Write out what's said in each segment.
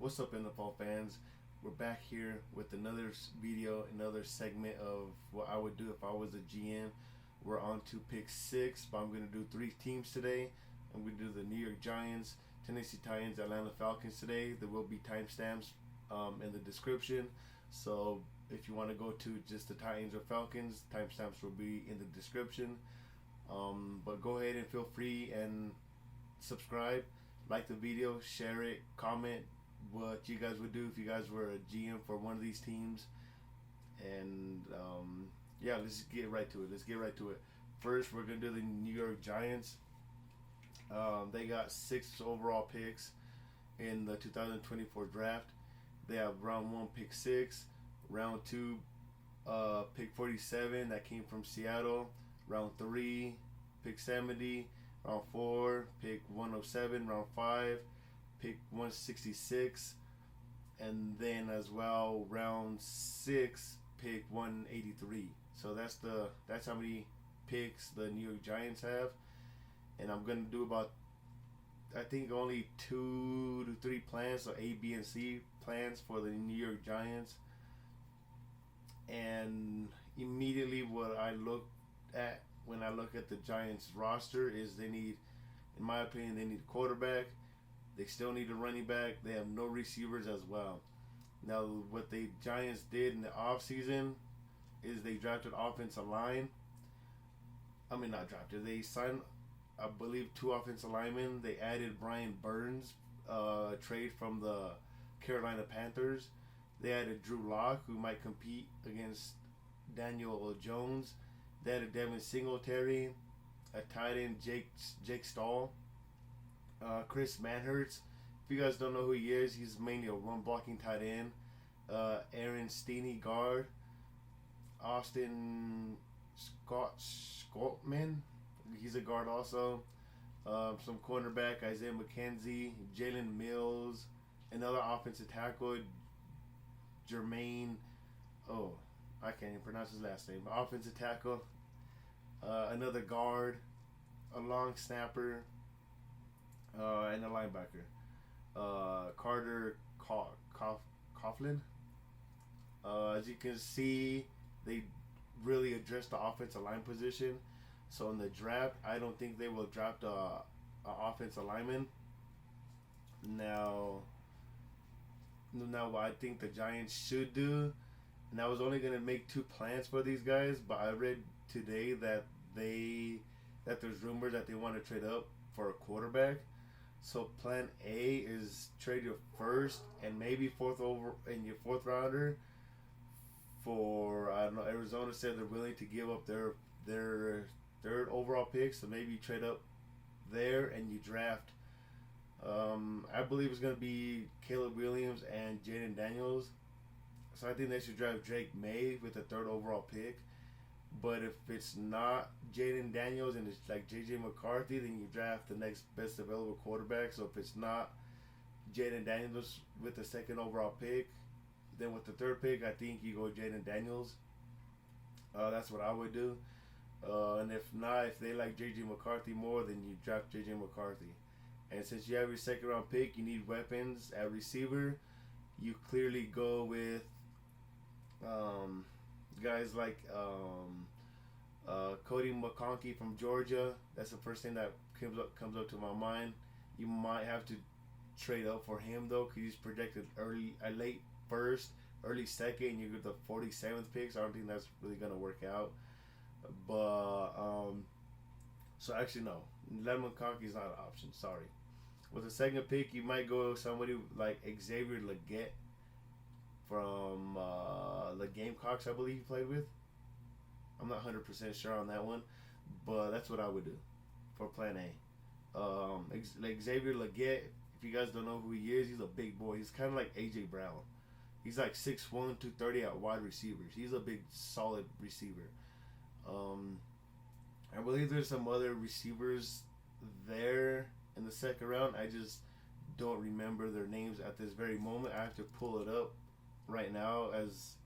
What's up, NFL fans? We're back here with another video, another segment of what I would do if I was a GM. We're on to pick 6, but I'm going to do 3 teams today. I'm going to do the New York Giants, Tennessee Titans, Atlanta Falcons today. There will be timestamps in the description. So if you want to go to just the Titans or Falcons, timestamps will be in the description. But go ahead and feel free and subscribe, like the video, share it, comment what you guys would do if you guys were a GM for one of these teams. And yeah, let's get right to it. First, we're going to do the New York Giants. They got 6 overall picks in the 2024 draft. They have round 1, pick 6, round 2, pick 47, that came from Seattle, round 3, pick 70, round 4, pick 107, round 5, pick 166, and then as well round 6, pick 183. So that's how many picks the New York Giants have. And I'm gonna do about, I think, only 2 to 3 plans, so A, B, and C plans for the New York Giants. And immediately what I look at when I look at the Giants roster is they need, in my opinion, they need a quarterback. They still need a running back. They have no receivers as well. Now, what the Giants did in the offseason is they drafted offensive line. I mean, not drafted. They signed, I believe, 2 offensive linemen. They added Brian Burns, trade from the Carolina Panthers. They added Drew Lock, who might compete against Daniel Jones. They added Devin Singletary, a tight end, Jake Stahl, Chris Manhertz. If you guys don't know who he is, he's mainly a run blocking tight end. Aaron Steeney, guard. Austin Scottman, he's a guard also. Some cornerback, Isaiah McKenzie, Jalen Mills, another offensive tackle, Jermaine, I can't even pronounce his last name. Offensive tackle, another guard, a long snapper, and a linebacker. Carter Coughlin. As you can see, they really addressed the offensive line position. So in the draft, I don't think they will draft a offensive lineman. Now what I think the Giants should do, and I was only gonna make 2 plans for these guys, but I read today that there's rumors that they want to trade up for a quarterback. So plan A is trade your first and maybe 4th over in your 4th rounder for, I don't know, Arizona said they're willing to give up their 3rd overall pick, so maybe you trade up there and you draft. I believe it's going to be Caleb Williams and Jaden Daniels. So I think they should draft Drake May with the 3rd overall pick. But if it's not Jaden Daniels and it's like J.J. McCarthy, then you draft the next best available quarterback. So if it's not Jaden Daniels with the 2nd overall pick, then with the 3rd pick, I think you go Jaden Daniels. That's what I would do. And if not, if they like J.J. McCarthy more, then you draft J.J. McCarthy. And since you have your 2nd round pick, you need weapons at receiver. You clearly go with guys like Cody McConkey from Georgia. That's the first thing that comes up to my mind. You might have to trade up for him though, because he's projected late 1st, early 2nd, and you get the 47th pick. So I don't think that's really gonna work out. But so actually no, Lemon McConkey is not an option. Sorry. With the 2nd pick, you might go somebody like Xavier Legette from the Gamecocks, I believe he played with. I'm not 100% sure on that one, but that's what I would do for plan A. Like Xavier Legette, if you guys don't know who he is, he's a big boy. He's kind of like AJ Brown. He's like 6'1", 230 at wide receivers. He's a big, solid receiver. I believe there's some other receivers there in the 2nd round. I just don't remember their names at this very moment. I have to pull it up right now as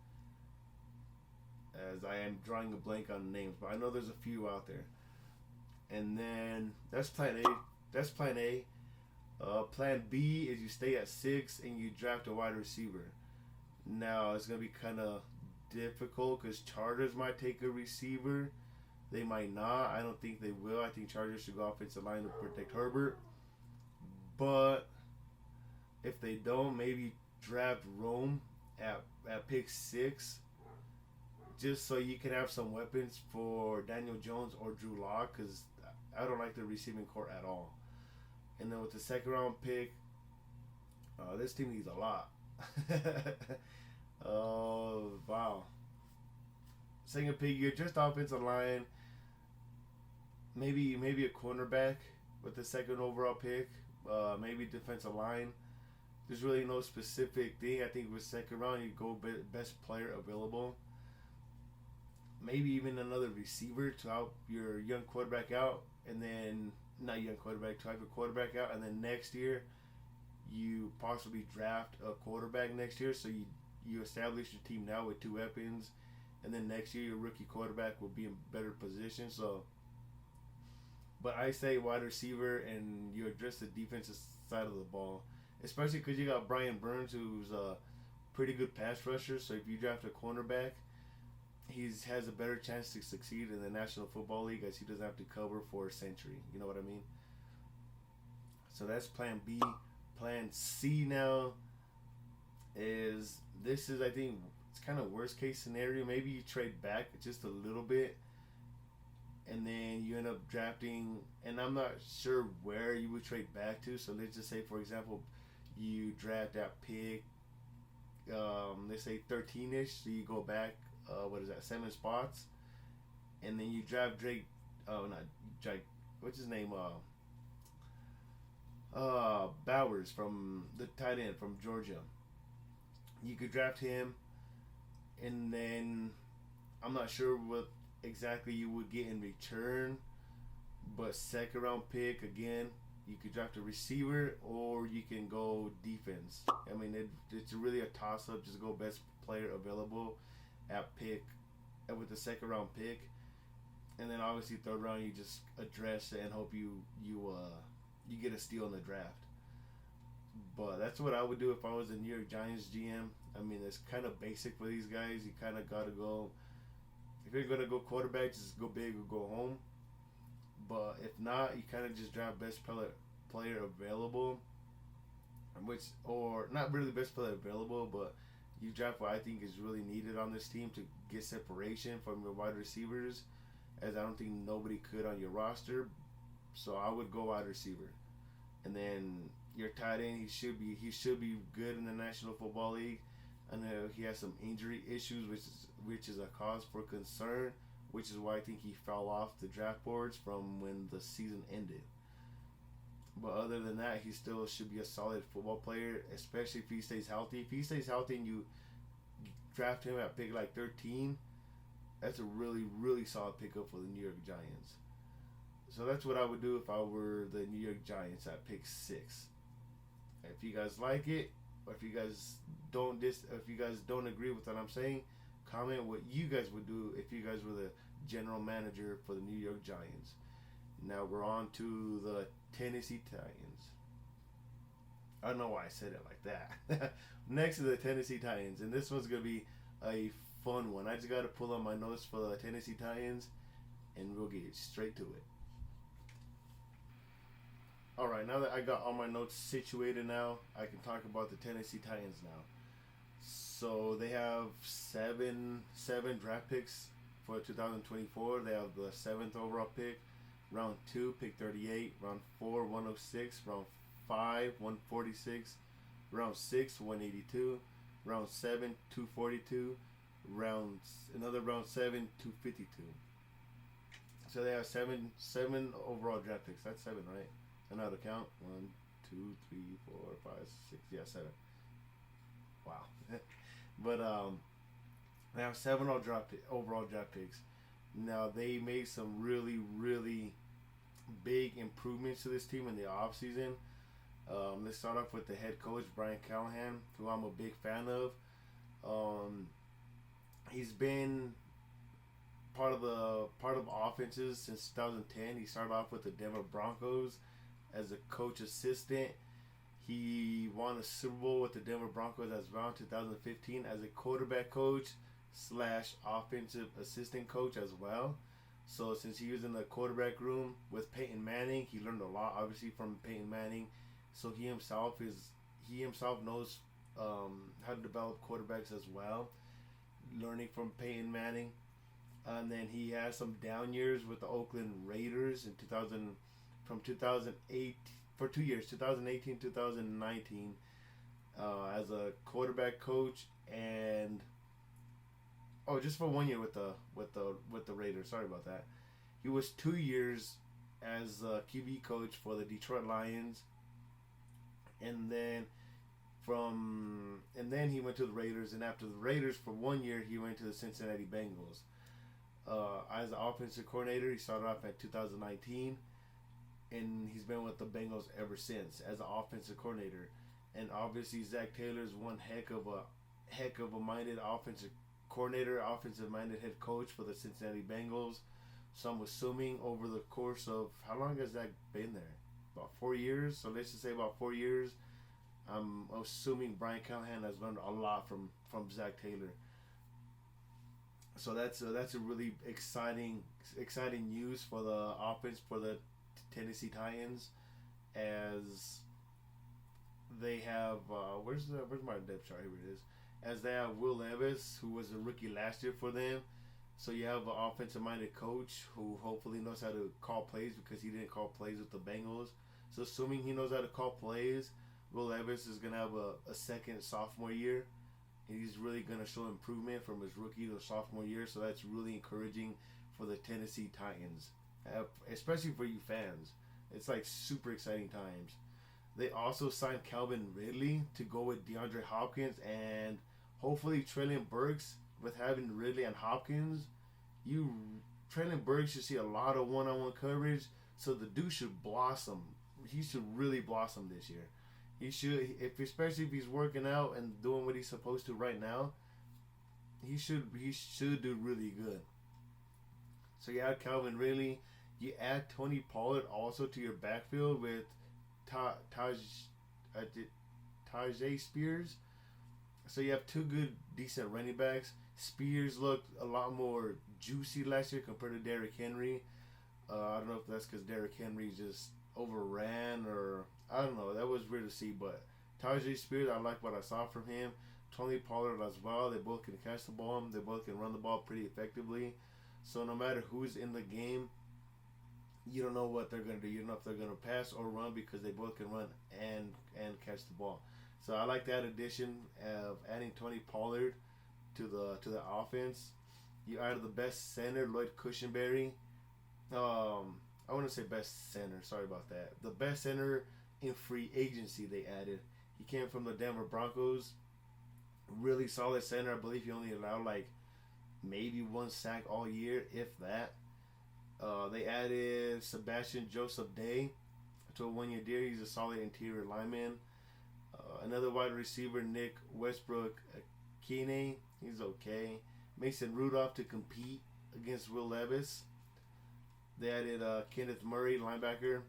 I am drawing a blank on names, but I know there's a few out there. And then that's plan A. Plan B is you stay at 6 and you draft a wide receiver. Now it's gonna be kind of difficult because Chargers might take a receiver. They might not. I don't think they will. I think Chargers should go offensive line to protect Herbert. But if they don't, maybe draft Rome at pick 6, just so you can have some weapons for Daniel Jones or Drew Lock, because I don't like the receiving core at all. And then with the second round pick, this team needs a lot. Oh, wow. Second pick, you're just offensive line. Maybe a cornerback with the second overall pick. Maybe defensive line. There's really no specific thing. I think with second round, you go best player available. Maybe even another receiver to help your young quarterback out, and then not young quarterback to help your quarterback out, and then next year you possibly draft a quarterback next year. So you establish your team now with 2 weapons, and then next year your rookie quarterback will be in better position. So, but I say wide receiver, and you address the defensive side of the ball, especially because you got Brian Burns, who's a pretty good pass rusher. So if you draft a cornerback, he has a better chance to succeed in the National Football League, as he doesn't have to cover for a century. You know what I mean? So that's plan B. Plan C now is, this is, I think, it's kind of worst case scenario. Maybe you trade back just a little bit, and then you end up drafting, and I'm not sure where you would trade back to. So let's just say, for example, you draft that pick, let's say 13-ish, so you go back, 7 spots, and then you draft Drake, not Drake, what's his name, Bowers, from the tight end from Georgia. You could draft him, and then I'm not sure what exactly you would get in return, but second round pick again. You could draft a receiver, or you can go defense. I mean, it's really a toss up. Just go best player available at pick, with the second round pick, and then obviously third round you just address it and hope you get a steal in the draft. But that's what I would do if I was a New York Giants GM. I mean, it's kind of basic for these guys. You kind of got to go, if you're going to go quarterback, just go big or go home. But if not, you kind of just draft best player available, or not really best player available, but you draft what I think is really needed on this team to get separation from your wide receivers, as I don't think nobody could on your roster. So I would go wide receiver, and then your tight end, he should be good in the National Football League. I know he has some injury issues, which is a cause for concern, which is why I think he fell off the draft boards from when the season ended. But other than that, he still should be a solid football player, especially if he stays healthy. If he stays healthy and you draft him at pick like 13, that's a really, really solid pickup for the New York Giants. So that's what I would do if I were the New York Giants at pick 6. If you guys like it, or if you guys don't agree with what I'm saying, comment what you guys would do if you guys were the general manager for the New York Giants. Now we're on to the Tennessee Titans. I don't know why I said it like that. Next to the Tennessee Titans, and this one's going to be a fun one. I just got to pull up my notes for the Tennessee Titans, and we'll get straight to it. Alright, now that I got all my notes situated now, I can talk about the Tennessee Titans now. So they have seven draft picks for 2024. They have the 7th overall pick, round 2, pick 38, round 4, 106, round 5, 146, round 6, 182, round 7, 242, another round 7, 252. So they have seven overall draft picks. That's 7, right? Another count. 1, 2, 3, 4, 5, 6. Yeah, 7. Wow. But they have 7 overall draft picks. Now they made some really, really big improvements to this team in the offseason. Let's start off with the head coach, Brian Callahan, who I'm a big fan of. He's been part of offenses since 2010. He started off with the Denver Broncos as a coach assistant, He won a Super Bowl with the Denver Broncos as well in 2015 as a quarterback coach slash offensive assistant coach as well. So since he was in the quarterback room with Peyton Manning, he learned a lot obviously from Peyton Manning. So he himself knows how to develop quarterbacks as well, learning from Peyton Manning. And then he has some down years with the Oakland Raiders in 2000 from 2008 for 2 years, 2018 2019, as a quarterback coach, and just for 1 year with the Raiders. Sorry about that. He was 2 years as a QB coach for the Detroit Lions, and then he went to the Raiders, and after the Raiders for 1 year he went to the Cincinnati Bengals. As an offensive coordinator, he started off at 2019, and he's been with the Bengals ever since as an offensive coordinator. And obviously, Zach Taylor's one heck of a minded offensive coordinator, offensive minded head coach for the Cincinnati Bengals. So I'm assuming over the course of how long has Zach been there? About 4 years. So let's just say about 4 years. I'm assuming Brian Callahan has learned a lot from Zach Taylor. So that's a really exciting news for the offense for the Tennessee Titans, as they have where's my depth chart? Here it is. As they have Will Levis, who was a rookie last year for them. So you have an offensive minded coach who hopefully knows how to call plays, because he didn't call plays with the Bengals. So assuming he knows how to call plays, Will Levis is gonna have a second sophomore year. He's really going to show improvement from his rookie to sophomore year, so that's really encouraging for the Tennessee Titans, especially for you fans. It's like super exciting times. They also signed Calvin Ridley to go with DeAndre Hopkins, and hopefully Treylon Burks. With having Ridley and Hopkins, Treylon Burks should see a lot of one-on-one coverage, so the dude should blossom. He should really blossom this year. He should, especially if he's working out and doing what he's supposed to right now. He should do really good. So you add Calvin Ridley, you add Tony Pollard also to your backfield with Tajay Spears. So you have two good, decent running backs. Spears looked a lot more juicy last year compared to Derrick Henry. I don't know if that's because Derrick Henry just overran, or I don't know. That was weird to see, but Tajay Spears, I like what I saw from him. Tony Pollard as well. They both can catch the ball. They both can run the ball pretty effectively. So no matter who's in the game, you don't know what they're going to do. You don't know if they're going to pass or run, because they both can run and catch the ball. So I like that addition of adding Tony Pollard to the offense. You added the best center, Lloyd Cushenberry. I want to say best center. Sorry about that. The best center in free agency they added. He came from the Denver Broncos. Really solid center. I believe he only allowed like maybe one sack all year, if that. They added Sebastian Joseph Day to a 1-year deal. He's a solid interior lineman. Another wide receiver, Nick Westbrook Keeney. He's okay. Mason Rudolph to compete against Will Levis. They added Kenneth Murray, linebacker.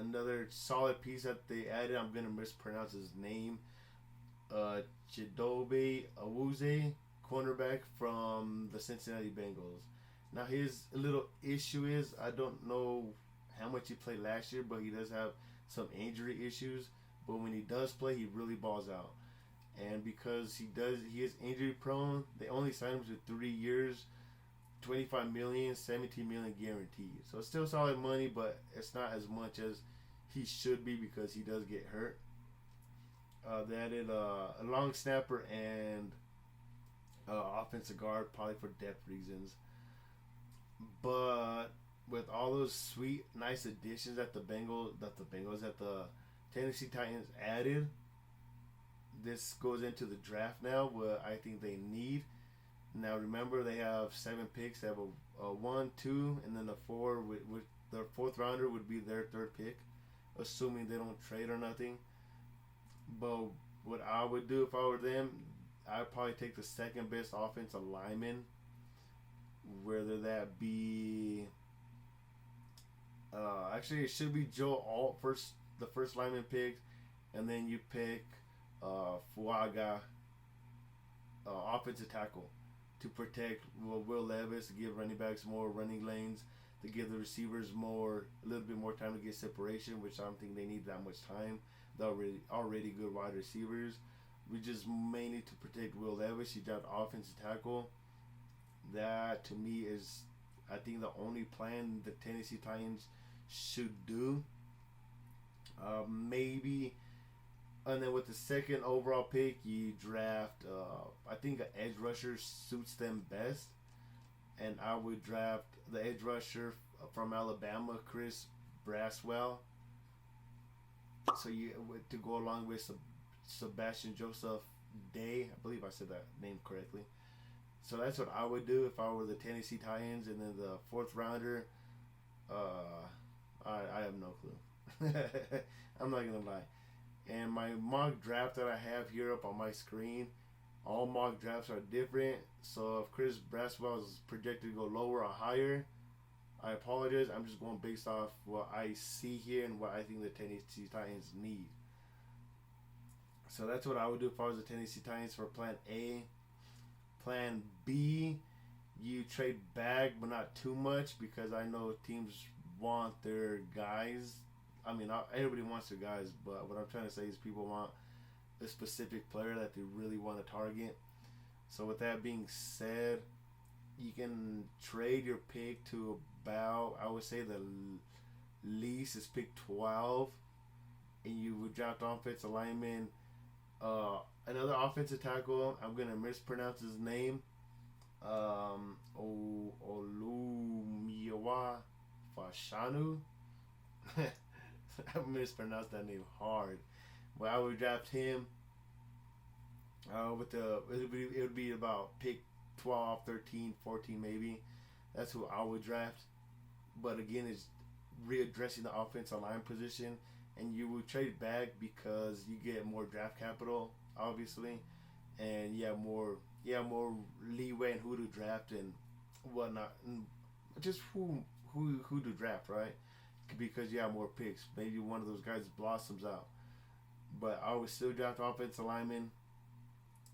Another solid piece that they added, I'm going to mispronounce his name. Chidobe Awuzie, cornerback from the Cincinnati Bengals. Now his little issue is, I don't know how much he played last year, but he does have some injury issues. But when he does play, he really balls out. And because he is injury prone, they only signed him to 3 years, $25 million, $17 million guaranteed. So it's still solid money, but it's not as much as he should be because he does get hurt. They added a long snapper and offensive guard, probably for depth reasons. But with all those sweet, nice additions that the Tennessee Titans added, this goes into the draft now, what I think they need. Now remember, they have 7 picks. They have a 1, 2, and then a 4. With their 4th rounder would be their 3rd pick, assuming they don't trade or nothing. But what I would do if I were them, I'd probably take the 2nd best offensive lineman, whether that be actually it should be Joe Alt, the first lineman picked, and then you pick Fuaga, offensive tackle, to protect Will Levis, to give running backs more running lanes, to give the receivers a little bit more time to get separation, which I don't think they need that much time. They're already good wide receivers. We just mainly to protect Will Levis. He dropped offensive tackle. That to me is, I think, the only plan the Tennessee Titans should do. Maybe, and then with the second overall pick, you draft. I think an edge rusher suits them best, and I would draft the edge rusher from Alabama, Chris Braswell. So you to go along with Sebastian Joseph Day. I believe I said that name correctly. So that's what I would do if I were the Tennessee Titans. And then the fourth rounder, I have no clue. I'm not gonna lie. And my mock draft that I have here up on my screen, all mock drafts are different. So if Chris Braswell is projected to go lower or higher, I apologize. I'm just going based off what I see here and what I think the Tennessee Titans need. So that's what I would do if I was the Tennessee Titans for Plan A. Plan B, you trade back, but not too much, because I know teams want their guys. I mean, everybody wants their guys, but what I'm trying to say is people want a specific player that they really want to target. So with that being said, you can trade your pick to about, I would say the least is pick 12, and you would draft offensive lineman, another offensive tackle. I'm gonna mispronounce his name. Olumiwa Fashanu. I mispronounced that name hard. But I would draft him. It would be about pick 12, 13, 14 maybe. That's who I would draft. But again, it's readdressing the offensive line position, and you would trade back because you get more draft capital, obviously, and you have more leeway in who to draft and whatnot, and just who to draft, right? Because you have more picks. Maybe one of those guys blossoms out. But I would still draft offensive linemen.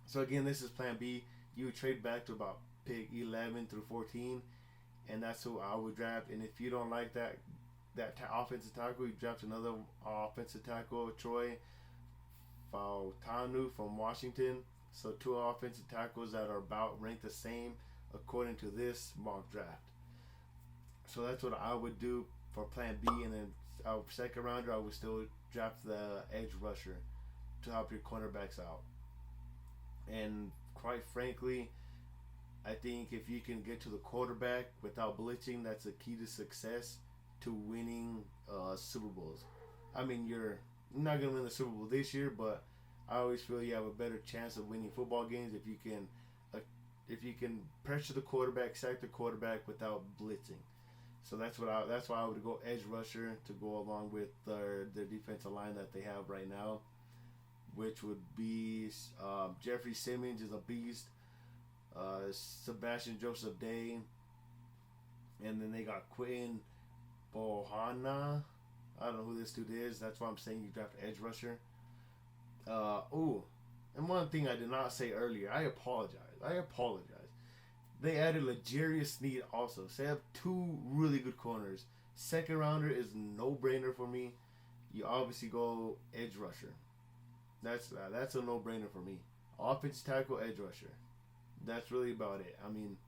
So again, this is Plan B. You would trade back to about pick 11 through 14, and that's who I would draft. And if you don't like that offensive tackle, you draft another offensive tackle, Troy Fautanu from Washington. So two offensive tackles that are about ranked the same according to this mock draft. So that's what I would do for Plan B. And then our second rounder, I would still draft the edge rusher to help your cornerbacks out. And quite frankly, I think if you can get to the quarterback without blitzing, that's the key to success to winning Super Bowls. I mean, you're not going to win the Super Bowl this year, but I always feel you have a better chance of winning football games if you can pressure the quarterback, sack the quarterback without blitzing. So that's why I would go edge rusher to go along with their defensive line that they have right now, which would be Jeffrey Simmons is a beast, Sebastian Joseph Day, and then they got Quentin Bohanna. I don't know who this dude is. That's why I'm saying you draft edge rusher. And one thing I did not say earlier, I apologize. They added L'Jarius Sneed also. So they have two really good corners. Second rounder is no-brainer for me. You obviously go edge rusher. That's a no-brainer for me. Offensive tackle, edge rusher. That's really about it. I mean,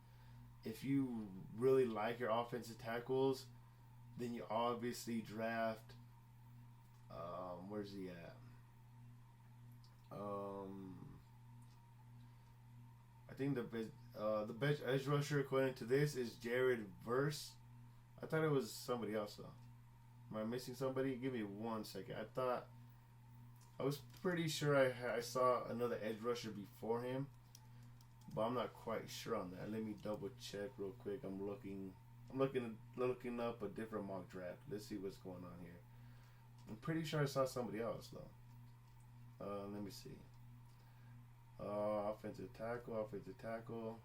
if you really like your offensive tackles, then you obviously draft. Where's he at? I think the best edge rusher according to this is Jared Verse. I thought it was somebody else though. Am I missing somebody? Give me 1 second. I was pretty sure I saw another edge rusher before him, but I'm not quite sure on that. Let me double check real quick. I'm looking up a different mock draft. Let's see what's going on here. I'm pretty sure I saw somebody else though. Let me see. Offensive tackle.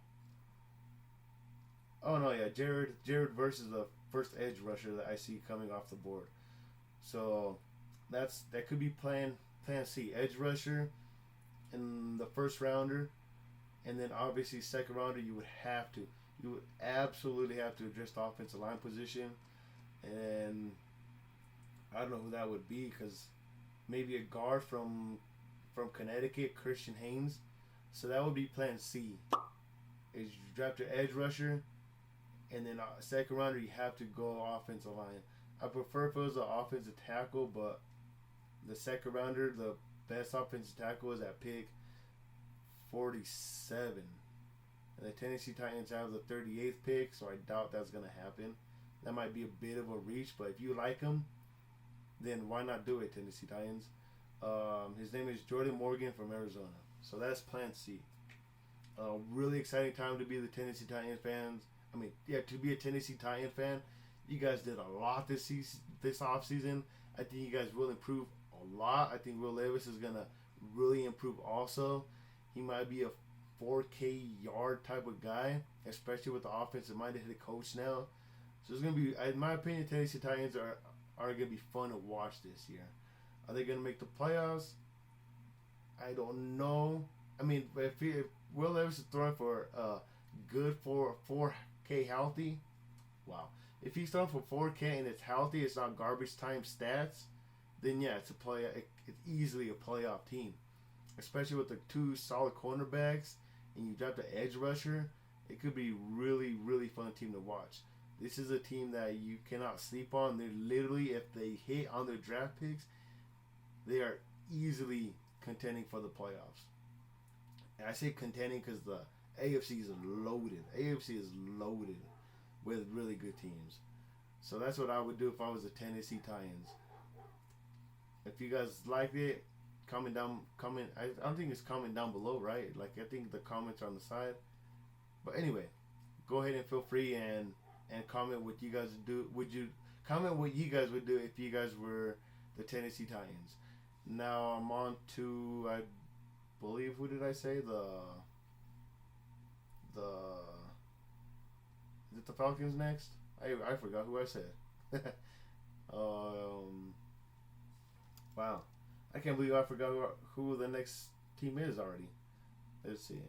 Oh no, yeah, Jared versus the first edge rusher that I see coming off the board. So that could be plan C, edge rusher in the first rounder, and then obviously second rounder you would absolutely have to address the offensive line position, and I don't know who that would be because maybe a guard from Connecticut, Christian Haynes. So that would be plan C. Is you draft your edge rusher, and then second rounder you have to go offensive line. I prefer if it was an offensive tackle, but the second rounder, the best offensive tackle is at pick 47. And the Tennessee Titans have the 38th pick, so I doubt that's going to happen. That might be a bit of a reach, but if you like him, then why not do it, Tennessee Titans? His name is Jordan Morgan from Arizona. So that's plan C. Really exciting time to be the Tennessee Titans fans. I mean, yeah, to be a Tennessee Titan fan. You guys did a lot this offseason. I think you guys will improve a lot. I think Will Levis is going to really improve also. He might be a 4K yard type of guy, especially with the offensive-minded head coach now. So it's going to be, in my opinion, Tennessee Titans are going to be fun to watch this year. Are they going to make the playoffs? I don't know. I mean, if Will Levis is throwing for good for 4K healthy, wow. If he's throwing for 4K and it's healthy, it's not garbage time stats, then yeah, it's easily a playoff team. Especially with the two solid cornerbacks and you draft the edge rusher, it could be really, really fun team to watch. This is a team that you cannot sleep on. They're literally, if they hit on their draft picks, they are easily contending for the playoffs. And I say contending because the AFC is loaded. AFC is loaded with really good teams. So that's what I would do if I was the Tennessee Titans. If you guys liked it, comment. I don't think it's comment down below, right? Like I think the comments are on the side. But anyway, go ahead and feel free and comment what you guys do. Comment what you guys would do if you guys were the Tennessee Titans? Now I'm on to, I believe, who did I say? Is it the Falcons next? I forgot who I said. Wow. I can't believe I forgot who the next team is already. Let's see.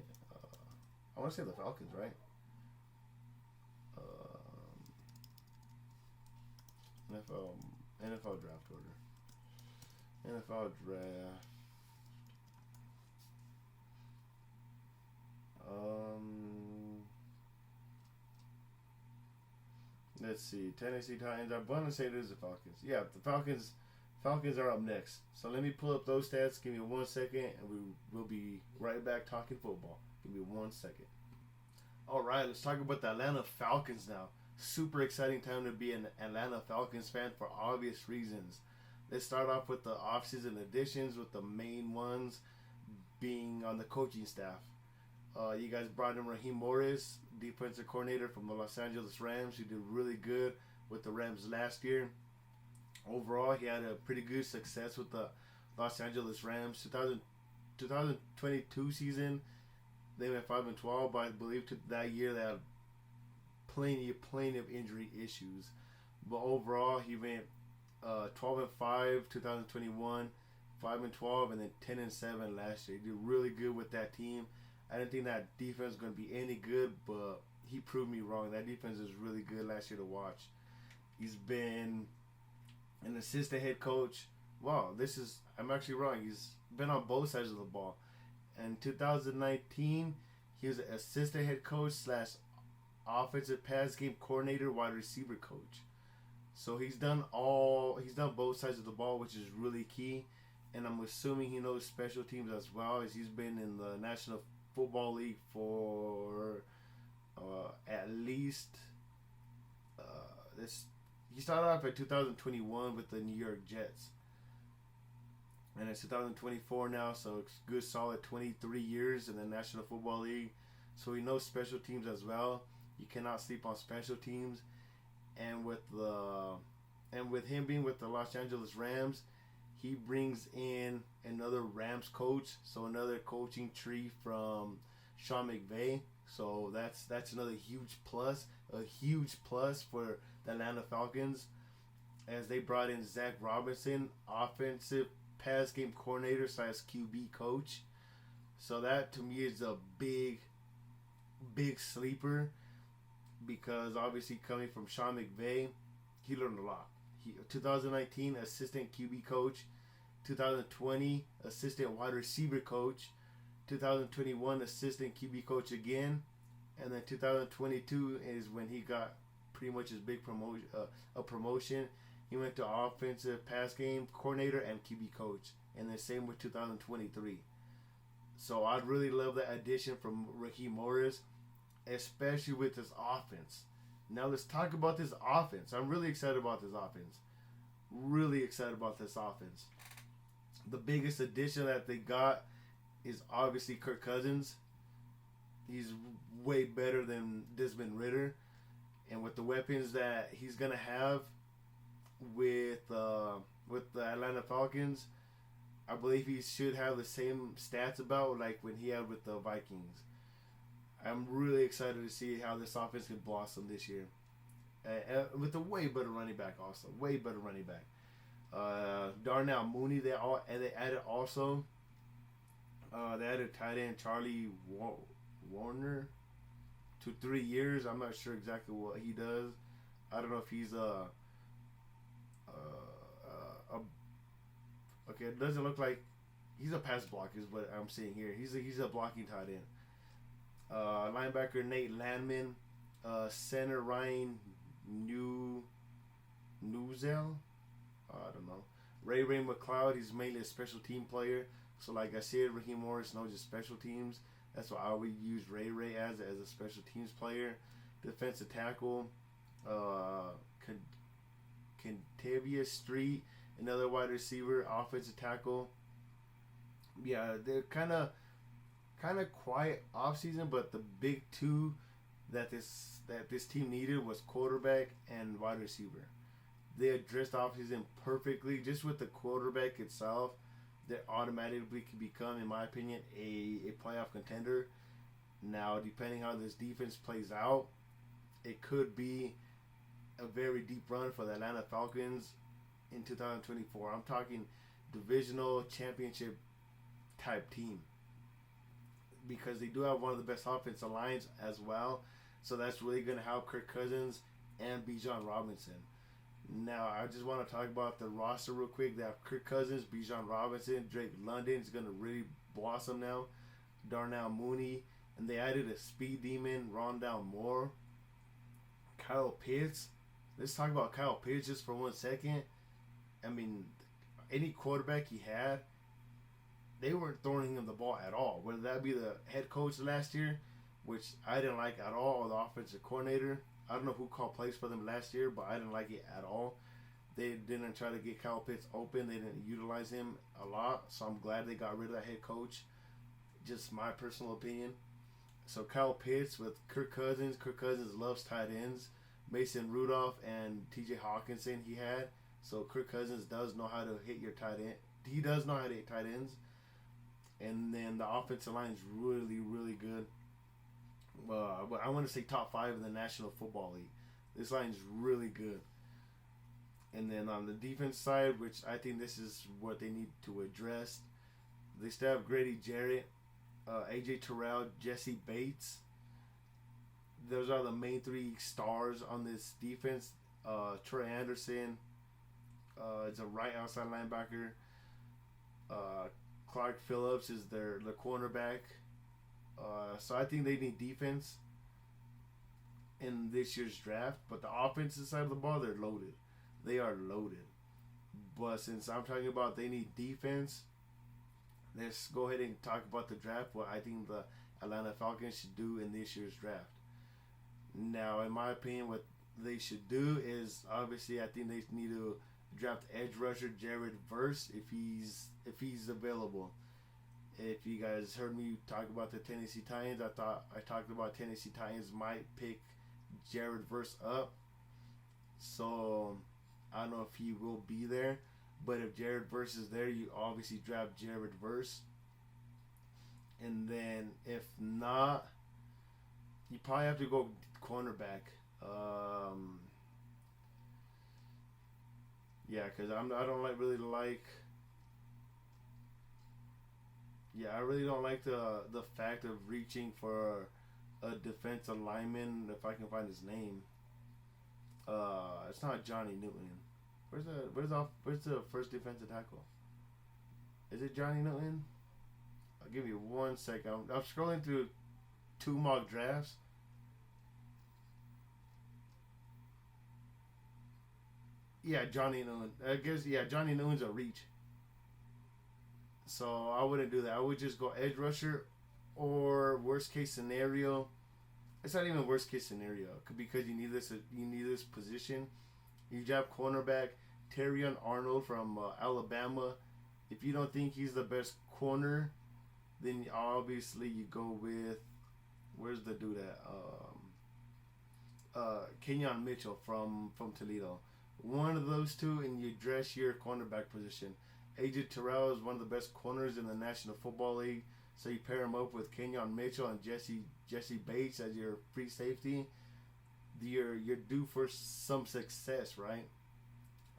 I want to say the Falcons, right? NFL draft order. NFL draft. Let's see. Tennessee Titans. I'm going to say it is the Falcons. Yeah, the Falcons are up next. So let me pull up those stats. Give me 1 second, and we'll be right back talking football. Give me 1 second. All right, let's talk about the Atlanta Falcons now. Super exciting time to be an Atlanta Falcons fan for obvious reasons. Let's start off with the offseason additions, with the main ones being on the coaching staff. You guys brought in Raheem Morris, defensive coordinator from the Los Angeles Rams, who did really good with the Rams last year. Overall, he had a pretty good success with the Los Angeles Rams. 2022 season, they went 5-12, but I believe that year they had plenty of injury issues. But overall, he went 12-5 2021, 5-12, and then 10-7 last year. He did really good with that team. I didn't think that defense was going to be any good, but he proved me wrong. That defense is really good last year to watch. He's been an assistant head coach. Wow, I'm actually wrong. He's been on both sides of the ball. In 2019, he was an assistant head coach / offensive pass game coordinator, wide receiver coach. So he's done both sides of the ball, which is really key. And I'm assuming he knows special teams as well, as he's been in the National Football League for at least he started off in 2021 with the New York Jets, and it's 2024 now, so it's good solid 23 years in the National Football League. So he knows special teams as well. You cannot sleep on special teams. And with him being with the Los Angeles Rams, he brings in another Rams coach, so another coaching tree from Sean McVay. So that's another huge plus for the Atlanta Falcons. as they brought in Zach Robinson, offensive pass game coordinator / QB coach. So that to me is a big sleeper because obviously coming from Sean McVay, he learned a lot. 2019 assistant QB coach, 2020 assistant wide receiver coach, 2021 assistant QB coach again, and then 2022 is when he got pretty much his big promotion. A promotion. He went to offensive pass game coordinator and QB coach, and then same with 2023. So I'd really love that addition from Raheem Morris, especially with this offense. Now let's talk about this offense. I'm really excited about this offense. Really excited about this offense. The biggest addition that they got is obviously Kirk Cousins. He's way better than Desmond Ridder. And with the weapons that he's going to have with the Atlanta Falcons, I believe he should have the same stats about like when he had with the Vikings. I'm really excited to see how this offense can blossom this year. With a way better running back also. Way better running back. Darnell Mooney, they added also. They added tight end Charlie Warner to 3 years. I'm not sure exactly what he does. I don't know if he's okay, it doesn't look like he's a pass blocker is what I'm seeing here. He's a blocking tight end. Linebacker Nate Landman, center Ryan Newzel. I don't know. Ray McLeod, he's mainly a special team player. So like I said, Raheem Morris knows his special teams. That's why I would use Ray as a special teams player. Defensive tackle, Kentavia Street, another wide receiver. Offensive tackle. Yeah, they're kind of quiet off season, but the big two that this team needed was quarterback and wide receiver. They addressed off season perfectly. Just with the quarterback itself, they automatically can become, in my opinion, a playoff contender. Now, depending how this defense plays out, it could be a very deep run for the Atlanta Falcons in 2024. I'm talking divisional championship type team because they do have one of the best offensive lines as well. So that's really going to help Kirk Cousins and Bijan Robinson. Now, I just want to talk about the roster real quick. They have Kirk Cousins, Bijan Robinson, Drake London is going to really blossom now, Darnell Mooney, and they added a speed demon, Rondell Moore, Kyle Pitts. Let's talk about Kyle Pitts just for 1 second. I mean, any quarterback he had, they weren't throwing him the ball at all. Whether that be the head coach last year, which I didn't like at all, or the offensive coordinator. I don't know who called plays for them last year, but I didn't like it at all. They didn't try to get Kyle Pitts open. They didn't utilize him a lot. So I'm glad they got rid of that head coach. Just my personal opinion. So Kyle Pitts with Kirk Cousins. Kirk Cousins loves tight ends. Mason Rudolph and TJ Hawkinson he had. So Kirk Cousins does know how to hit your tight end. He does know how to hit tight ends. And then the offensive line is really, really good. I want to say top 5 in the National Football League. This line is really good. And then on the defense side, which I think this is what they need to address, they still have Grady Jarrett, AJ Terrell, Jesse Bates. Those are the main 3 stars on this defense. Troy Anderson is a right outside linebacker. Clark Phillips is their cornerback. So I think they need defense in this year's draft. But the offensive side of the ball, they're loaded. They are loaded. But since I'm talking about they need defense, let's go ahead and talk about the draft. What I think the Atlanta Falcons should do in this year's draft. Now, in my opinion, what they should do is obviously I think they need to draft edge rusher Jared Verse if he's available. If you guys heard me talk about the Tennessee Titans, I talked about Tennessee Titans might pick Jared Verse up. So I don't know if he will be there, but if Jared Verse is there, you obviously draft Jared Verse. And then if not, you probably have to go cornerback. Yeah, because I don't like really like. Yeah, I really don't like the fact of reaching for a defensive lineman. If I can find his name, it's not Johnny Newton. Where's the first defensive tackle? Is it Johnny Newton? I'll give you 1 second. I'm scrolling through two mock drafts. Yeah, Johnny Newton. I guess Johnny Newton's a reach. So I wouldn't do that. I would just go edge rusher, or worst case scenario. It's not even worst case scenario because you need this position. You grab cornerback Terrion Arnold from Alabama. If you don't think he's the best corner, then obviously you go with where's the dude at Kenyon Mitchell from Toledo. One of those two, and you dress your cornerback position. AJ Terrell is one of the best corners in the National Football League, so you pair him up with Kenyon Mitchell and Jesse Bates as your free safety. You're due for some success, right?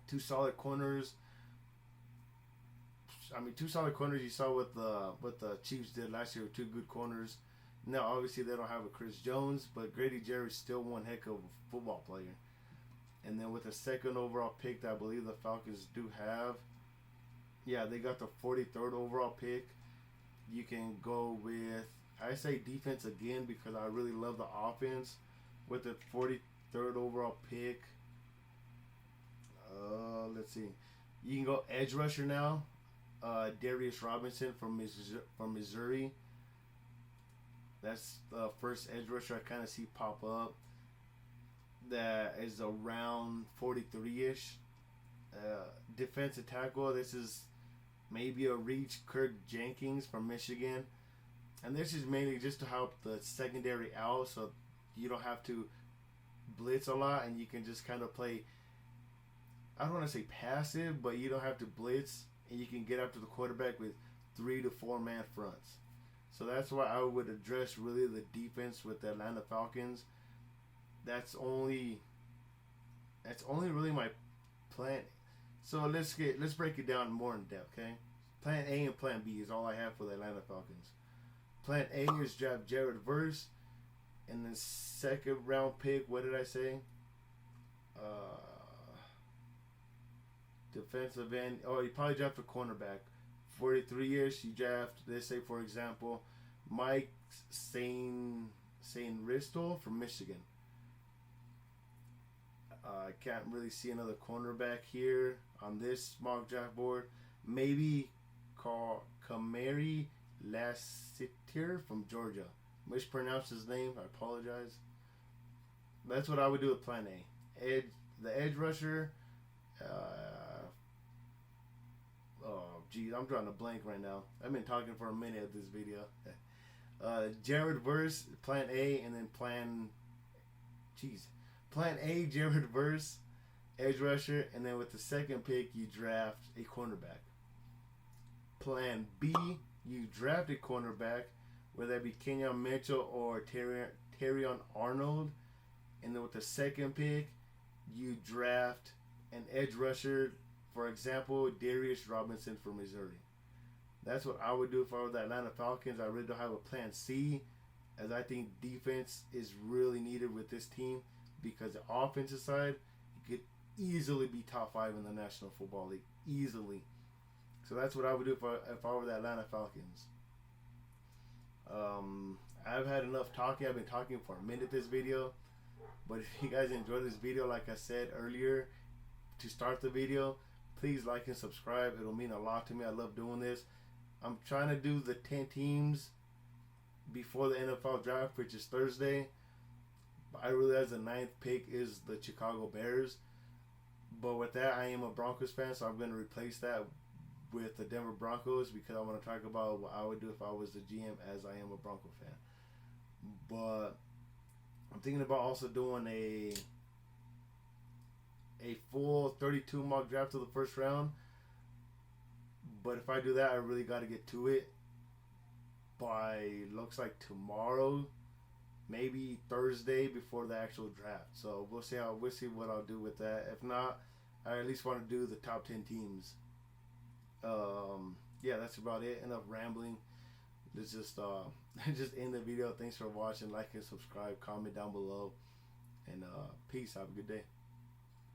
Two solid corners. I mean, two solid corners. You saw what the Chiefs did last year with two good corners. Now, obviously, they don't have a Chris Jones, but Grady Jarrett's still one heck of a football player. And then with the second overall pick that I believe the Falcons do have, yeah, they got the 43rd overall pick. You can go with, I say defense again because I really love the offense. With the 43rd overall pick, let's see. You can go edge rusher now. Darius Robinson from Missouri. That's the first edge rusher I kind of see pop up. That is around 43-ish. Defensive tackle. This is maybe a reach. Kirk Jenkins from Michigan. And this is mainly just to help the secondary out so you don't have to blitz a lot and you can just kind of play, I don't want to say passive, but you don't have to blitz and you can get up to the quarterback with 3 to 4 man fronts. So that's why I would address really the defense with the Atlanta Falcons. That's only really my plan. So let's break it down more in depth, okay? Plan A and Plan B is all I have for the Atlanta Falcons. Plan A is draft Jared Verse, and the second round pick. What did I say? Defensive end. Oh, you probably draft a cornerback. 43 years, you draft. Let's say, for example, Mike Sain Ristel from Michigan. I can't really see another cornerback here on this mock draft board. Maybe Kamari Lassiter from Georgia. Mispronounced his name. I apologize. That's what I would do with Plan A. The edge rusher. I'm drawing a blank right now. I've been talking for a minute of this video. Jared Verse, Plan A, and then Plan A, Jared Verse, edge rusher, and then with the second pick, you draft a cornerback. Plan B, you draft a cornerback, whether that be Kenyon Mitchell or Terrion Arnold, and then with the second pick, you draft an edge rusher, for example, Darius Robinson from Missouri. That's what I would do if I were the Atlanta Falcons. I really don't have a Plan C, as I think defense is really needed with this team. Because the offensive side, you could easily be top 5 in the National Football League. Easily. So that's what I would do if I were the Atlanta Falcons. I've had enough talking. I've been talking for a minute this video. But if you guys enjoyed this video, like I said earlier, to start the video, please like and subscribe. It'll mean a lot to me. I love doing this. I'm trying to do the 10 teams before the NFL draft, which is Thursday. I realize the 9th pick is the Chicago Bears. But with that, I am a Broncos fan, so I'm going to replace that with the Denver Broncos because I want to talk about what I would do if I was the GM, as I am a Bronco fan. But I'm thinking about also doing a full 32 mock draft to the first round. But if I do that, I really got to get to it by, looks like tomorrow, maybe Thursday before the actual draft. So we'll see what I'll do with that. If not, I at least want to do the top 10 teams. Yeah, that's about it. Enough rambling. Let's just just end the video. Thanks for watching. Like and subscribe. Comment down below. And peace. Have a good day.